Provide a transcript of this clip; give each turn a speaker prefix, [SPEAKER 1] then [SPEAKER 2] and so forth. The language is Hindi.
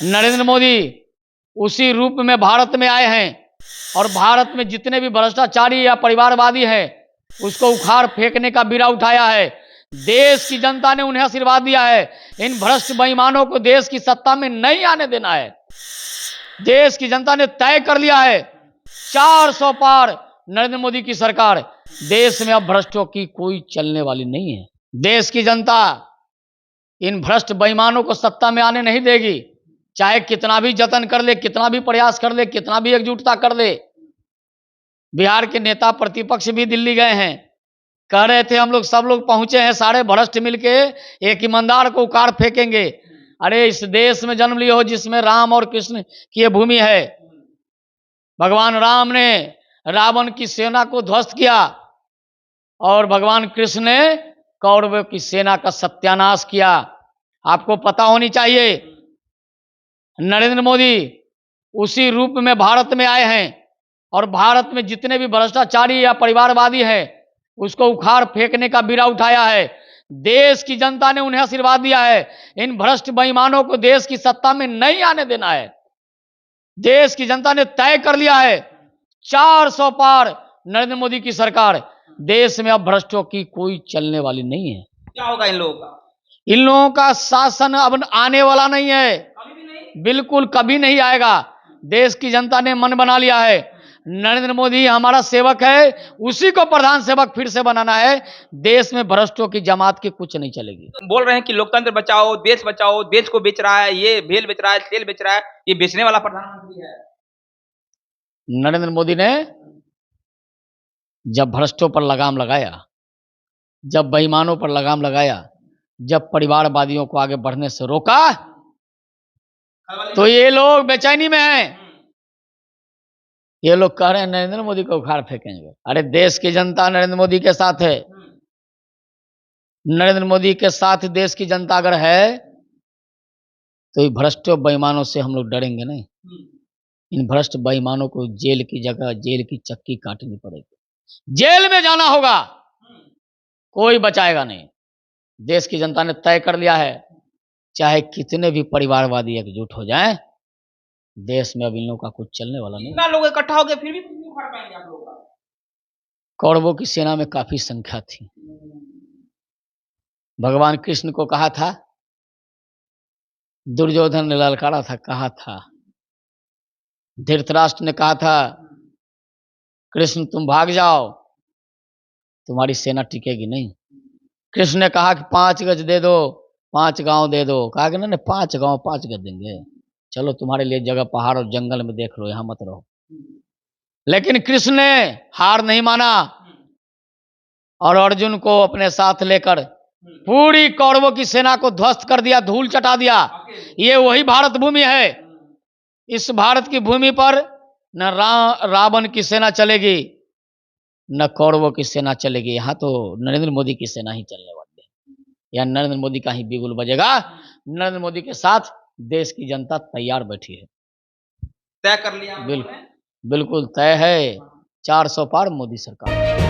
[SPEAKER 1] नरेंद्र मोदी उसी रूप में भारत में आए हैं और भारत में जितने भी भ्रष्टाचारी या परिवारवादी हैं उसको उखाड़ फेंकने का बीड़ा उठाया है। देश की जनता ने उन्हें आशीर्वाद दिया है। इन भ्रष्ट बेईमानों को देश की सत्ता में नहीं आने देना है। देश की जनता ने तय कर लिया है 400 पार नरेंद्र मोदी की सरकार। देश में अब भ्रष्टों की कोई चलने वाली नहीं है। देश की जनता इन भ्रष्ट बेईमानों को सत्ता में आने नहीं देगी, चाहे कितना भी जतन कर ले, कितना भी प्रयास कर ले, कितना भी एकजुटता कर ले। बिहार के नेता प्रतिपक्ष भी दिल्ली गए हैं, कह रहे थे हम लोग सब लोग पहुंचे हैं, सारे भ्रष्ट मिलके एक ईमानदार को उखाड़ फेंकेंगे। अरे इस देश में जन्म लिए हो जिसमें राम और कृष्ण की ये भूमि है। भगवान राम ने रावण की सेना को ध्वस्त किया और भगवान कृष्ण ने कौरवों की सेना का सत्यानाश किया। आपको पता होनी चाहिए नरेंद्र मोदी उसी रूप में भारत में आए हैं और भारत में जितने भी भ्रष्टाचारी या परिवारवादी हैं उसको उखाड़ फेंकने का बीड़ा उठाया है। देश की जनता ने उन्हें आशीर्वाद दिया है। इन भ्रष्ट बेईमानों को देश की सत्ता में नहीं आने देना है। देश की जनता ने तय कर लिया है 400 पार नरेंद्र मोदी की सरकार। देश में अब भ्रष्टों की कोई चलने वाली नहीं है।
[SPEAKER 2] क्या होगा इन लोगों का?
[SPEAKER 1] इन लोगों का शासन अब आने वाला नहीं है,
[SPEAKER 2] कभी भी नहीं।
[SPEAKER 1] बिल्कुल कभी नहीं आएगा। देश की जनता ने मन बना लिया है नरेंद्र मोदी हमारा सेवक है, उसी को प्रधान सेवक फिर से बनाना है। देश में भ्रष्टों की जमात की कुछ नहीं चलेगी।
[SPEAKER 2] बोल रहे हैं कि लोकतंत्र बचाओ, देश को बेच रहा है, ये भेल बेच रहा है, तेल बेच रहा है, ये बेचने वाला प्रधानमंत्री है।
[SPEAKER 1] नरेंद्र मोदी ने जब भ्रष्टों पर लगाम लगाया, जब बेईमानों पर लगाम लगाया, जब परिवारवादियों को आगे बढ़ने से रोका, तो ये लोग बेचैनी में हैं। ये लोग कह रहे हैं नरेंद्र मोदी को उखाड़ फेंकेंगे। अरे देश की जनता नरेंद्र मोदी के साथ है। नरेंद्र मोदी के साथ देश की जनता अगर है तो ये भ्रष्टों बेईमानों से हम लोग डरेंगे नहीं। इन भ्रष्ट बेईमानों को जेल की जगह जेल की चक्की काटनी पड़ेगी, जेल में जाना होगा, कोई बचाएगा नहीं। देश की जनता ने तय कर लिया है चाहे कितने भी परिवारवादी एकजुट हो जाएं, देश में अब इन लोगों का कुछ चलने वाला नहीं।
[SPEAKER 2] इतना लोग इकट्ठा हो गए फिर भी नहीं उखाड़ पाएंगे आप लोगों का।
[SPEAKER 1] कौरवों की सेना में काफी संख्या थी। भगवान कृष्ण को कहा था, दुर्योधन ने ललकारा था, कहा था, धृतराष्ट्र ने कहा था कृष्ण तुम भाग जाओ, तुम्हारी सेना टिकेगी नहीं। कृष्ण ने कहा कि 5 गज दे दो, 5 गांव दे दो। कहा कि नहीं 5 गांव 5 गज देंगे, चलो तुम्हारे लिए जगह पहाड़ और जंगल में देख लो, यहां मत रहो। लेकिन कृष्ण ने हार नहीं माना और अर्जुन को अपने साथ लेकर पूरी कौरवों की सेना को ध्वस्त कर दिया, धूल चटा दिया। ये वही भारत भूमि है। इस भारत की भूमि पर न रावण की सेना चलेगी, न कौरवों की सेना चलेगी। यहाँ तो नरेंद्र मोदी की सेना ही चलने वाली है, या नरेंद्र मोदी का ही बिगुल बजेगा। नरेंद्र मोदी के साथ देश की जनता तैयार बैठी है।
[SPEAKER 2] तय कर लिया
[SPEAKER 1] बिल्कुल तय है 400 पार मोदी सरकार।